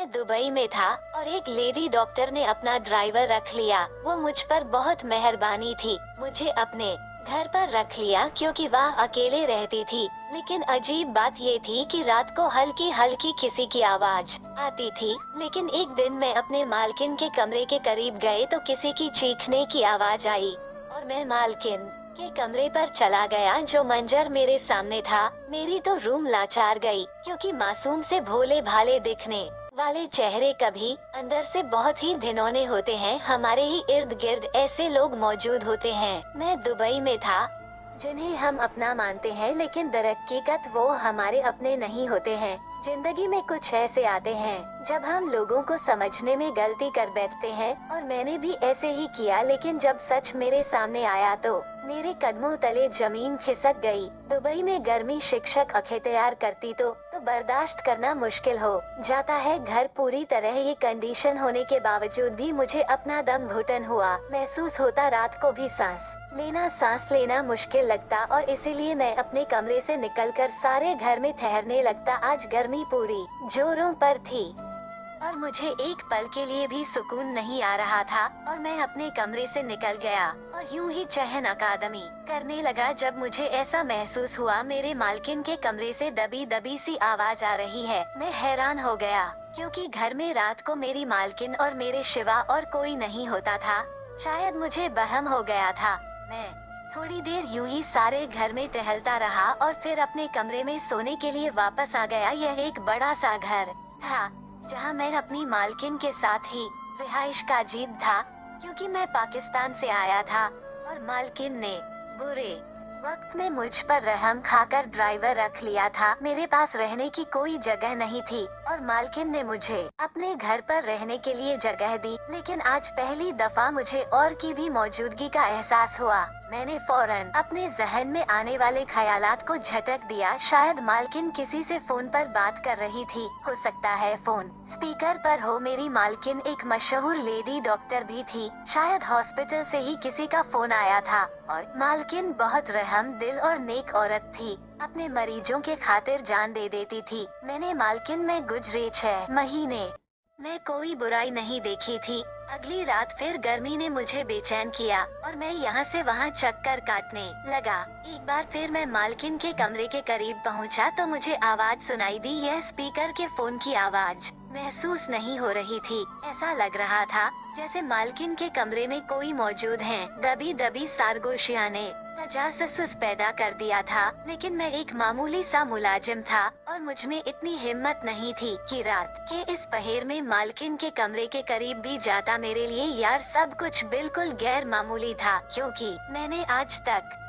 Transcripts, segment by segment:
मैं दुबई में था और एक लेडी डॉक्टर ने अपना ड्राइवर रख लिया। वो मुझ पर बहुत मेहरबानी थी, मुझे अपने घर पर रख लिया क्योंकि वह अकेले रहती थी। लेकिन अजीब बात ये थी कि रात को हल्की हल्की किसी की आवाज आती थी। लेकिन एक दिन मैं अपने मालकिन के कमरे के करीब गए तो किसी की चीखने की आवाज आई और मैं मालकिन के कमरे पर चला गया। जो मंजर मेरे सामने था, मेरी तो रूह लाचार गई, क्योंकि मासूम से भोले भाले दिखने वाले चेहरे कभी अंदर से बहुत ही घिनौने होते हैं। हमारे ही इर्द गिर्द ऐसे लोग मौजूद होते हैं। मैं दुबई में था जिन्हें हम अपना मानते हैं, लेकिन दरहकीकत वो हमारे अपने नहीं होते हैं। जिंदगी में कुछ ऐसे आते हैं जब हम लोगों को समझने में गलती कर बैठते हैं, और मैंने भी ऐसे ही किया। लेकिन जब सच मेरे सामने आया तो मेरे कदमों तले जमीन खिसक गई। दुबई में गर्मी शिक्षक अख्तियार करती तो बर्दाश्त करना मुश्किल हो जाता है। घर पूरी तरह ये कंडीशन होने के बावजूद भी मुझे अपना दम घुटन हुआ महसूस होता। रात को भी सांस लेना मुश्किल लगता, और इसीलिए मैं अपने कमरे से निकलकर सारे घर में ठहरने लगता। आज गर्मी पूरी जोरों पर थी और मुझे एक पल के लिए भी सुकून नहीं आ रहा था, और मैं अपने कमरे से निकल गया और यूं ही चहन अकादमी करने लगा। जब मुझे ऐसा महसूस हुआ मेरे मालकिन के कमरे से दबी दबी सी आवाज आ रही है, मैं हैरान हो गया, क्योंकि घर में रात को मेरी मालकिन और मेरे सिवा और कोई नहीं होता था। शायद मुझे वहम हो गया था। मैं थोड़ी देर यूं ही सारे घर में टहलता रहा और फिर अपने कमरे में सोने के लिए वापस आ गया। यह एक बड़ा सा घर था जहां मैं अपनी मालकिन के साथ ही रिहाइश का अजीब था, क्योंकि मैं पाकिस्तान से आया था और मालकिन ने बुरे वक्त में मुझ पर रहम खाकर ड्राइवर रख लिया था। मेरे पास रहने की कोई जगह नहीं थी और मालकिन ने मुझे अपने घर पर रहने के लिए जगह दी। लेकिन आज पहली दफा मुझे और की भी मौजूदगी का एहसास हुआ। मैंने फौरन अपने जहन में आने वाले ख्यालात को झटक दिया। शायद मालकिन किसी से फोन पर बात कर रही थी। हो सकता है फोन स्पीकर पर हो। मेरी मालकिन एक मशहूर लेडी डॉक्टर भी थी। शायद हॉस्पिटल से ही किसी का फोन आया था। और मालकिन बहुत रहम दिल और नेक औरत थी, अपने मरीजों के खातिर जान दे देती थी। मैंने मालकिन में गुजरे 6 महीने मैं कोई बुराई नहीं देखी थी। अगली रात फिर गर्मी ने मुझे बेचैन किया और मैं यहाँ से वहाँ चक्कर काटने लगा। एक बार फिर मैं मालकिन के कमरे के करीब पहुँचा तो मुझे आवाज सुनाई दी। यह स्पीकर के फोन की आवाज महसूस नहीं हो रही थी। ऐसा लग रहा था जैसे मालकिन के कमरे में कोई मौजूद है। दबी दबी सारगोशिया ने तजासुस पैदा कर दिया था। लेकिन मैं एक मामूली सा मुलाजिम था और मुझ में इतनी हिम्मत नहीं थी कि रात के इस पहर में मालकिन के कमरे के करीब भी जाता। मेरे लिए यार सब कुछ बिल्कुल गैर मामूली था, क्योंकि मैंने आज तक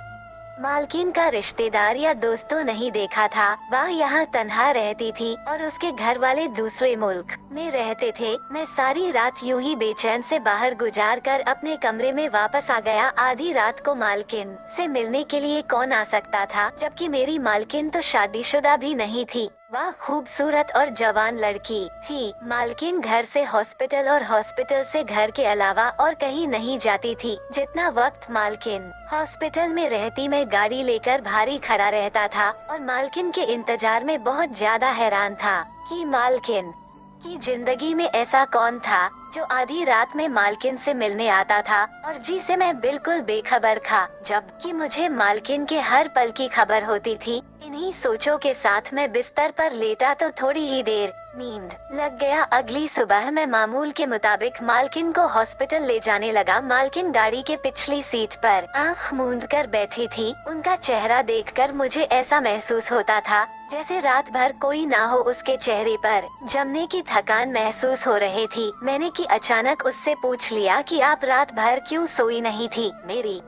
मालकिन का रिश्तेदार या दोस्तों नहीं देखा था। वह यहाँ तन्हा रहती थी और उसके घर वाले दूसरे मुल्क में रहते थे। मैं सारी रात यूं ही बेचैन से बाहर गुजार कर अपने कमरे में वापस आ गया। आधी रात को मालकिन से मिलने के लिए कौन आ सकता था, जबकि मेरी मालकिन तो शादीशुदा भी नहीं थी। वह खूबसूरत और जवान लड़की थी। मालकिन घर से हॉस्पिटल और हॉस्पिटल से घर के अलावा और कहीं नहीं जाती थी। जितना वक्त मालकिन हॉस्पिटल में रहती मैं गाड़ी लेकर भारी खड़ा रहता था और मालकिन के इंतजार में बहुत ज्यादा हैरान था कि मालकिन की जिंदगी में ऐसा कौन था जो आधी रात में मालकिन से मिलने आता था और जिसे मैं बिल्कुल बेखबर था, जबकि मुझे मालकिन के हर पल की खबर होती थी। इन्हीं सोचों के साथ मैं बिस्तर पर लेटा तो थोड़ी ही देर नींद लग गया। अगली सुबह मैं मामूल के मुताबिक मालकिन को हॉस्पिटल ले जाने लगा। मालकिन गाड़ी के पिछली सीट पर आंख मूंद कर बैठी थी। उनका चेहरा देखकर मुझे ऐसा महसूस होता था जैसे रात भर कोई ना हो। उसके चेहरे पर जमने की थकान महसूस हो रही थी। मैंने कि अचानक उससे पूछ लिया कि आप रात भर क्यों सोई नहीं थी। मेरी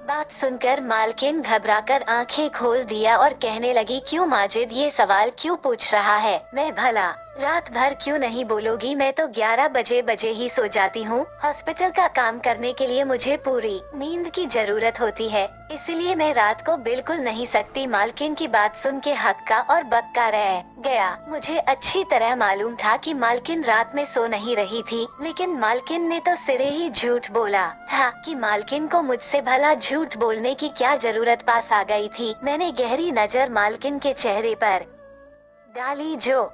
बात सुनकर मालकिन घबराकर आंखें खोल दिया और कहने लगी, क्यों माजिद, ये सवाल क्यों पूछ रहा है? मैं भला रात भर क्यों नहीं बोलोगी? मैं तो 11 बजे ही सो जाती हूँ। हॉस्पिटल का काम करने के लिए मुझे पूरी नींद की जरूरत होती है, इसलिए मैं रात को बिल्कुल नहीं सकती। मालकिन की बात सुन के हक्का और बक्का रह गया। मुझे अच्छी तरह मालूम था कि मालकिन रात में सो नहीं रही थी, लेकिन मालकिन ने तो सिरे ही झूठ बोला था कि मालकिन को मुझसे भला झूठ बोलने की क्या जरूरत पास आ गई थी। मैंने गहरी नजर मालकिन के चेहरे पर डाली जो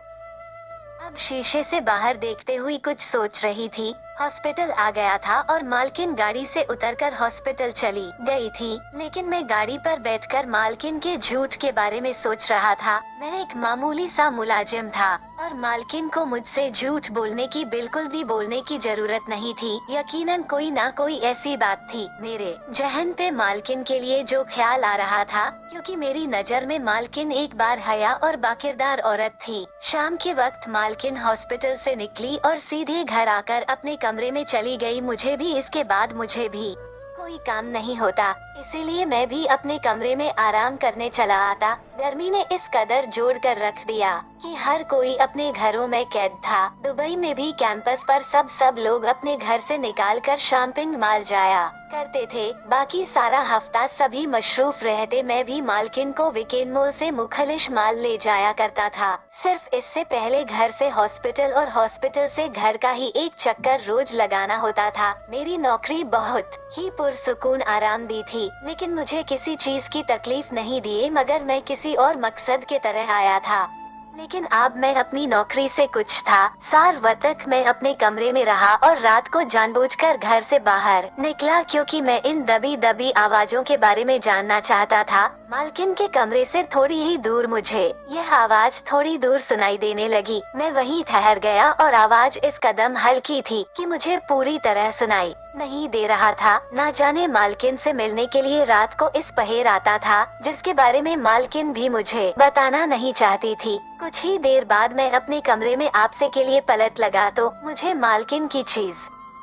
अब शीशे से बाहर देखते हुए कुछ सोच रही थी। हॉस्पिटल आ गया था और मालकिन गाड़ी से उतरकर हॉस्पिटल चली गई थी, लेकिन मैं गाड़ी पर बैठकर मालकिन के झूठ के बारे में सोच रहा था। मैं एक मामूली सा मुलाजिम था और मालकिन को मुझसे झूठ बोलने की बिल्कुल भी बोलने की जरूरत नहीं थी। यकीनन कोई ना कोई ऐसी बात थी मेरे जहन पे मालकिन के लिए जो ख्याल आ रहा था, क्योंकि मेरी नजर में मालकिन एक बार हया और बाकिरदार औरत थी। शाम के वक्त मालकिन हॉस्पिटल से निकली और सीधे घर आकर अपने कमरे में चली गई। मुझे भी इसके बाद मुझे भी कोई काम नहीं होता, इसीलिए मैं भी अपने कमरे में आराम करने चला आता। गर्मी ने इस कदर जोड़ कर रख दिया कि हर कोई अपने घरों में कैद था। दुबई में भी कैंपस पर सब लोग अपने घर से निकाल कर शॉपिंग मॉल जाया करते थे। बाकी सारा हफ्ता सभी मशरूफ रहते। मैं भी मालकिन को वीकेंड मॉल से मुखलिश माल ले जाया करता था। सिर्फ इससे पहले घर से हॉस्पिटल और हॉस्पिटल से घर का ही एक चक्कर रोज लगाना होता था। मेरी नौकरी बहुत ही पुरसुकून आराम दी थी, लेकिन मुझे किसी चीज की तकलीफ नहीं दिए, मगर मैं किसी और मकसद के तरह आया था। लेकिन अब मैं अपनी नौकरी से कुछ था। सार वक्त मैं अपने कमरे में रहा और रात को जानबूझकर घर से बाहर निकला, क्योंकि मैं इन दबी दबी आवाजों के बारे में जानना चाहता था। मालकिन के कमरे से थोड़ी ही दूर मुझे यह आवाज थोड़ी दूर सुनाई देने लगी। मैं वहीं ठहर गया और आवाज इस कदम हल्की थी कि मुझे पूरी तरह सुनाई नहीं दे रहा था। ना जाने मालकिन से मिलने के लिए रात को इस पहेर आता था, जिसके बारे में मालकिन भी मुझे बताना नहीं चाहती थी। कुछ ही देर बाद मैं अपने कमरे में आपसे के लिए पलट लगा तो मुझे मालकिन की चीज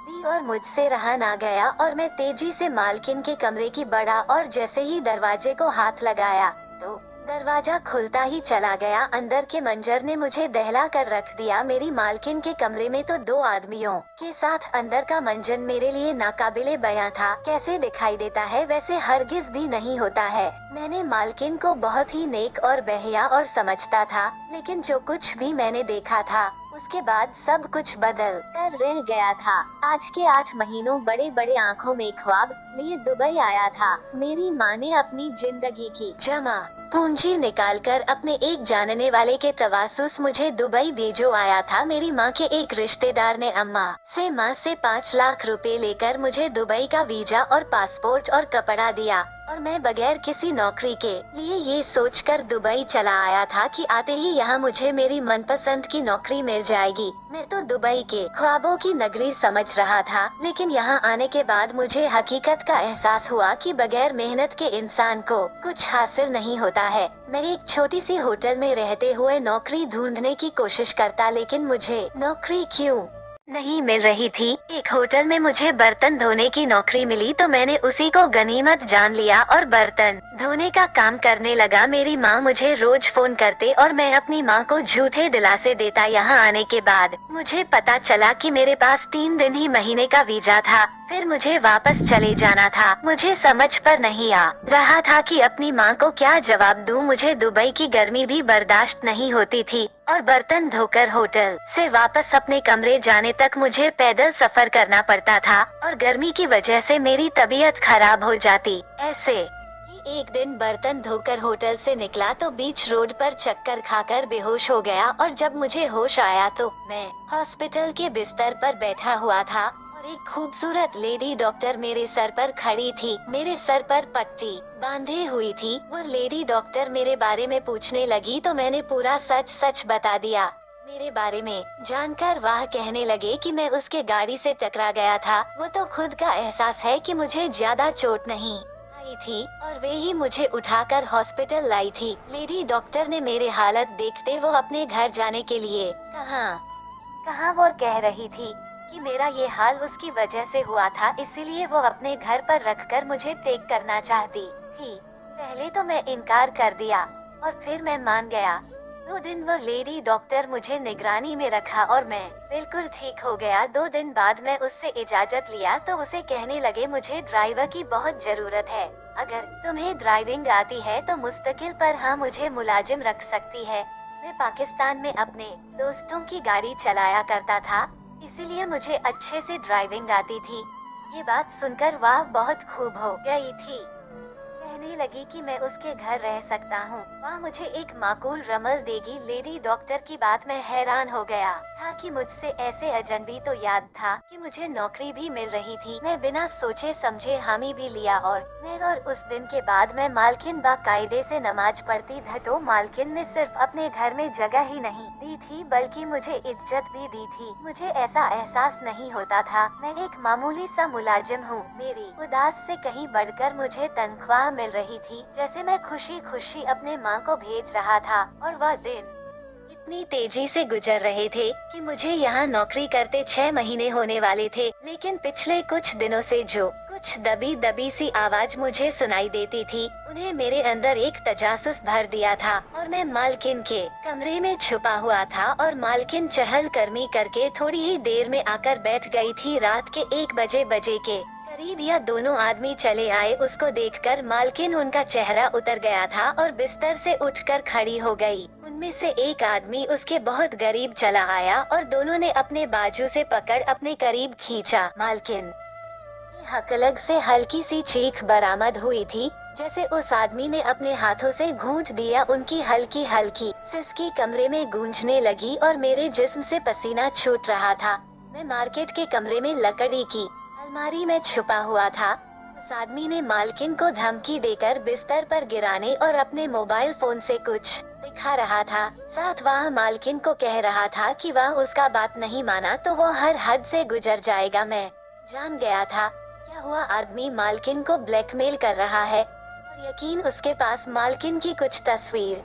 दी और मुझसे रहा ना गया और मैं तेजी से मालकिन के कमरे की बढ़ा और जैसे ही दरवाजे को हाथ लगाया तो दरवाजा खुलता ही चला गया। अंदर के मंजर ने मुझे दहला कर रख दिया। मेरी मालकिन के कमरे में तो 2 आदमियों के साथ अंदर का मंजर मेरे लिए नाकाबिले बयां था। कैसे दिखाई देता है वैसे हरगिज भी नहीं होता है। मैंने मालकिन को बहुत ही नेक और बहया और समझता था, लेकिन जो कुछ भी मैंने देखा था उसके बाद सब कुछ बदल कर रह गया था। आज के 8 महीनों बड़े बड़े आँखों में ख्वाब लिए दुबई आया था। मेरी माँ ने अपनी जिंदगी की जमा पूंजी निकालकर अपने एक जानने वाले के तवासुस मुझे दुबई भेजो आया था। मेरी माँ के एक रिश्तेदार ने अम्मा से 5 लाख रुपए लेकर मुझे दुबई का वीजा और पासपोर्ट और कपड़ा दिया और मैं बगैर किसी नौकरी के लिए ये सोचकर दुबई चला आया था कि आते ही यहाँ मुझे मेरी मनपसंद की नौकरी मिल जाएगी। मैं तो दुबई के ख्वाबों की नगरी समझ रहा था, लेकिन यहाँ आने के बाद मुझे हकीकत का एहसास हुआ कि बगैर मेहनत के इंसान को कुछ हासिल नहीं होता है। मैं एक छोटी सी होटल में रहते हुए नौकरी ढूंढने की कोशिश करता, लेकिन मुझे नौकरी क्यों नहीं मिल रही थी। एक होटल में मुझे बर्तन धोने की नौकरी मिली तो मैंने उसी को गनीमत जान लिया और बर्तन धोने का काम करने लगा। मेरी माँ मुझे रोज फोन करते और मैं अपनी माँ को झूठे दिलासे देता। यहाँ आने के बाद मुझे पता चला कि मेरे पास 3 दिन ही महीने का वीजा था, फिर मुझे वापस चले जाना था। मुझे समझ पर नहीं आ रहा था कि अपनी माँ को क्या जवाब दूँ। मुझे दुबई की गर्मी भी बर्दाश्त नहीं होती थी और बर्तन धोकर होटल से वापस अपने कमरे जाने तक मुझे पैदल सफर करना पड़ता था और गर्मी की वजह से मेरी तबीयत खराब हो जाती। ऐसे ही एक दिन बर्तन धोकर होटल से निकला तो बीच रोड पर चक्कर खाकर बेहोश हो गया और जब मुझे होश आया तो मैं हॉस्पिटल के बिस्तर पर बैठा हुआ था और एक खूबसूरत लेडी डॉक्टर मेरे सर पर खड़ी थी। मेरे सर पर पट्टी बांधे हुई थी। वो लेडी डॉक्टर मेरे बारे में पूछने लगी तो मैंने पूरा सच बता दिया। मेरे बारे में जानकर वह कहने लगे कि मैं उसके गाड़ी से टकरा गया था। वो तो खुद का एहसास है कि मुझे ज्यादा चोट नहीं आई थी और वे ही मुझे उठाकर हॉस्पिटल लाई थी। लेडी डॉक्टर ने मेरे हालत देखते वो अपने घर जाने के लिए कहाँ वो कह रही थी कि मेरा ये हाल उसकी वजह से हुआ था, इसीलिए वो अपने घर पर रखकर मुझे टेक करना चाहती थी। पहले तो मैं इनकार कर दिया और फिर मैं मान गया। 2 दिन वो लेडी डॉक्टर मुझे निगरानी में रखा और मैं बिल्कुल ठीक हो गया। 2 दिन बाद मैं उससे इजाजत लिया तो उसे कहने लगे मुझे ड्राइवर की बहुत जरूरत है। अगर तुम्हें ड्राइविंग आती है तो मुस्तकिल पर हाँ मुझे मुलाजिम रख सकती है। मैं पाकिस्तान में अपने दोस्तों की गाड़ी चलाया करता था, इसीलिए मुझे अच्छे से ड्राइविंग आती थी। ये बात सुनकर वह बहुत खूब हो गई थी। कहने लगी कि मैं उसके घर रह सकता हूँ, वह मुझे एक माकूल रमल देगी। लेडी डॉक्टर की बात में हैरान हो गया था कि मुझसे ऐसे अजनबी तो याद था कि मुझे नौकरी भी मिल रही थी। मैं बिना सोचे समझे हामी भी लिया और उस दिन के बाद मैं मालकिन बाकायदे से नमाज पढ़ती थी। तो मालकिन ने सिर्फ अपने घर में जगह ही नहीं दी थी बल्कि मुझे इज्जत भी दी थी। मुझे ऐसा एहसास नहीं होता था मैं एक मामूली सा मुलाजिम हूँ। मेरी उदास से कहीं बढ़कर मुझे तनख्वाह मिल रही थी, जैसे मैं खुशी खुशी अपने माँ को भेज रहा था। और वह दिन इतनी तेजी से गुजर रहे थे कि मुझे यहाँ नौकरी करते 6 महीने होने वाले थे, लेकिन पिछले कुछ दिनों से जो कुछ दबी दबी सी आवाज मुझे सुनाई देती थी, उन्हें मेरे अंदर एक तजासुस भर दिया था। और मैं मालकिन के कमरे में छुपा हुआ था और मालकिन चहल कर्मी करके थोड़ी ही देर में आकर बैठ गई थी। रात के 1 बजे के करीब यह दोनों आदमी चले आए। उसको देखकर मालकिन उनका चेहरा उतर गया था और बिस्तर से उठकर खड़ी हो गई। उनमें से एक आदमी उसके बहुत करीब चला आया और दोनों ने अपने बाजू से पकड़ अपने करीब खींचा। मालकिन हकलग से हल्की सी चीख बरामद हुई थी, जैसे उस आदमी ने अपने हाथों से घूंट दिया। उनकी हल्की हल्की सिसकी कमरे में गूंजने लगी और मेरे जिस्म से पसीना छूट रहा था। मैं मार्केट के कमरे में लकड़ी की अलमारी में छुपा हुआ था। उस आदमी ने मालकिन को धमकी देकर बिस्तर पर गिराने और अपने मोबाइल फोन से कुछ दिखा रहा था। साथ वह मालकिन को कह रहा था कि वह उसका बात नहीं माना तो वो हर हद से गुजर जाएगा। मैं जान गया था क्या हुआ आदमी मालकिन को ब्लैकमेल कर रहा है और यकीन उसके पास मालकिन की कुछ तस्वीर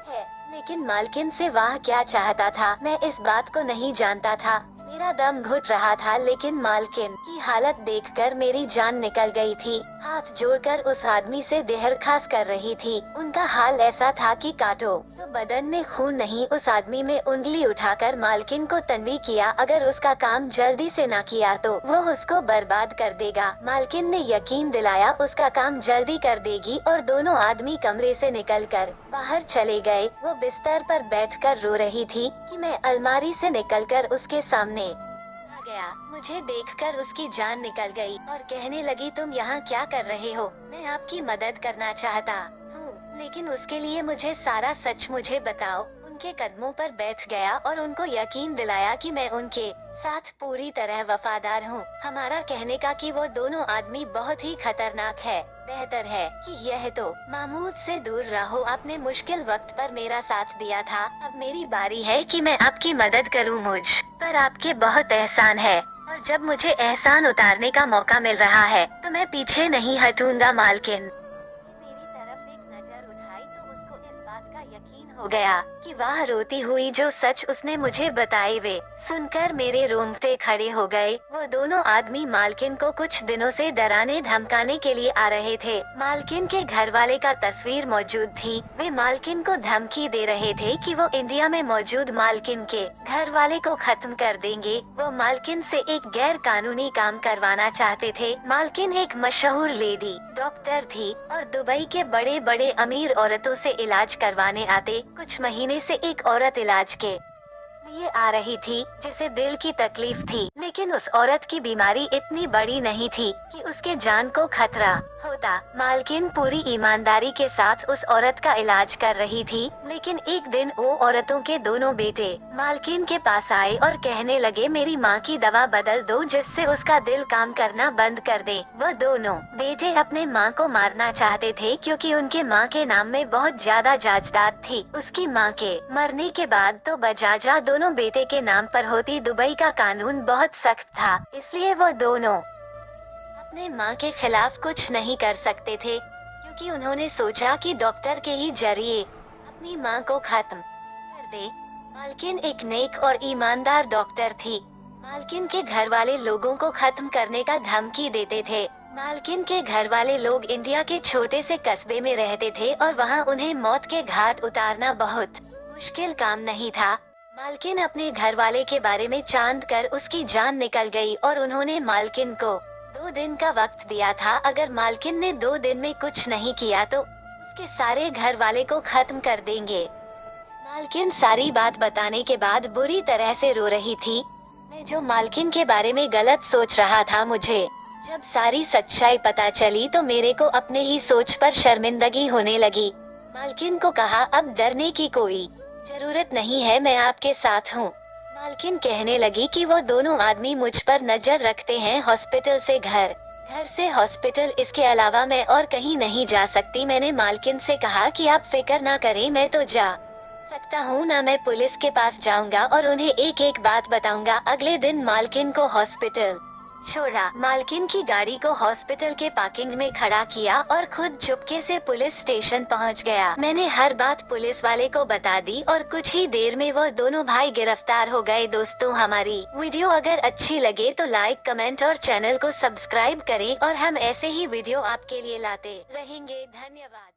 है, लेकिन मालकिन से वह क्या चाहता था मैं इस बात को नहीं जानता था। मेरा दम घुट रहा था, लेकिन मालकिन की हालत देखकर मेरी जान निकल गई थी। हाथ जोड़कर उस आदमी से दरख्वास्त कर रही थी। उनका हाल ऐसा था कि काटो तो बदन में खून नहीं। उस आदमी में उंगली उठाकर मालकिन को तनवी किया, अगर उसका काम जल्दी से ना किया तो वो उसको बर्बाद कर देगा। मालकिन ने यकीन दिलाया उसका काम जल्दी कर देगी और दोनों आदमी कमरे से निकलकर बाहर चले गए। वो बिस्तर पर बैठकर रो रही थी कि मैं अलमारी से निकलकर उसके सामने आ गया। मुझे देखकर उसकी जान निकल गई और कहने लगी, तुम यहाँ क्या कर रहे हो? मैं आपकी मदद करना चाहता हूँ, लेकिन उसके लिए मुझे सारा सच मुझे बताओ। उनके कदमों पर बैठ गया और उनको यकीन दिलाया कि मैं उनके साथ पूरी तरह वफादार हूँ। हमारा कहने का कि वो दोनों आदमी बहुत ही खतरनाक है। बेहतर है कि यह तो महमूद से दूर रहो। आपने मुश्किल वक्त पर मेरा साथ दिया था, अब मेरी बारी है कि मैं आपकी मदद करूं। मुझ पर आपके बहुत एहसान है और जब मुझे एहसान उतारने का मौका मिल रहा है तो मैं पीछे नहीं हटूंगा। मालकिन मेरी तरफ एक नजर उठाई तो उसको इस बात का यकीन हो गया कि वह रोती हुई जो सच उसने मुझे बताए वे सुनकर मेरे रोंगटे खड़े हो गए। वो दोनों आदमी मालकिन को कुछ दिनों से डराने धमकाने के लिए आ रहे थे। मालकिन के घर वाले का तस्वीर मौजूद थी। वे मालकिन को धमकी दे रहे थे कि वो इंडिया में मौजूद मालकिन के घर वाले को खत्म कर देंगे। वो मालकिन से एक गैर कानूनी काम करवाना चाहते थे। मालकिन एक मशहूर लेडी डॉक्टर थी और दुबई के बड़े बड़े अमीर औरतों से इलाज करवाने आते। कुछ महीने से एक औरत इलाज के लिए आ रही थी जिसे दिल की तकलीफ थी, लेकिन उस औरत की बीमारी इतनी बड़ी नहीं थी कि उसके जान को खतरा होता। मालकिन पूरी ईमानदारी के साथ उस औरत का इलाज कर रही थी, लेकिन एक दिन वो औरतों के दोनों बेटे मालकिन के पास आए और कहने लगे, मेरी माँ की दवा बदल दो जिससे उसका दिल काम करना बंद कर दे। वह दोनों बेटे अपने माँ को मारना चाहते थे क्योंकि उनके माँ के नाम में बहुत ज्यादा जायदाद थी। उसकी माँ के मरने के बाद तो बजाजा दोनों बेटे के नाम पर होती। दुबई का कानून बहुत सख्त था, इसलिए वो दोनों अपने माँ के खिलाफ कुछ नहीं कर सकते थे, क्योंकि उन्होंने सोचा कि डॉक्टर के ही जरिए अपनी माँ को खत्म कर दे। मालकिन एक नेक और ईमानदार डॉक्टर थी। मालकिन के घर वाले लोगों को खत्म करने का धमकी देते थे। मालकिन के घर वाले लोग इंडिया के छोटे से कस्बे में रहते थे और वहाँ उन्हें मौत के घाट उतारना बहुत मुश्किल काम नहीं था। मालकिन अपने घर वाले के बारे में चांद कर उसकी जान निकल गई और उन्होंने मालकिन को 2 दिन का वक्त दिया था। अगर मालकिन ने 2 दिन में कुछ नहीं किया तो उसके सारे घर वाले को खत्म कर देंगे। मालकिन सारी बात बताने के बाद बुरी तरह से रो रही थी। मैं जो मालकिन के बारे में गलत सोच रहा था मुझे जब सारी सच्चाई पता चली तो मेरे को अपने ही सोच पर शर्मिंदगी होने लगी। मालकिन को कहा, अब डरने की कोई जरूरत नहीं है, मैं आपके साथ हूँ। मालकिन कहने लगी कि वो दोनों आदमी मुझ पर नजर रखते हैं, हॉस्पिटल से घर, घर से हॉस्पिटल, इसके अलावा मैं और कहीं नहीं जा सकती। मैंने मालकिन से कहा कि आप फिक्र ना करें, मैं तो जा सकता हूँ ना, मैं पुलिस के पास जाऊंगा और उन्हें एक एक बात बताऊंगा। अगले दिन मालकिन को हॉस्पिटल छोड़ा, मालकिन की गाड़ी को हॉस्पिटल के पार्किंग में खड़ा किया और खुद चुपके से पुलिस स्टेशन पहुंच गया। मैंने हर बात पुलिस वाले को बता दी और कुछ ही देर में वो दोनों भाई गिरफ्तार हो गए। दोस्तों, हमारी वीडियो अगर अच्छी लगे तो लाइक, कमेंट और चैनल को सब्सक्राइब करें और हम ऐसे ही वीडियो आपके लिए लाते रहेंगे। धन्यवाद।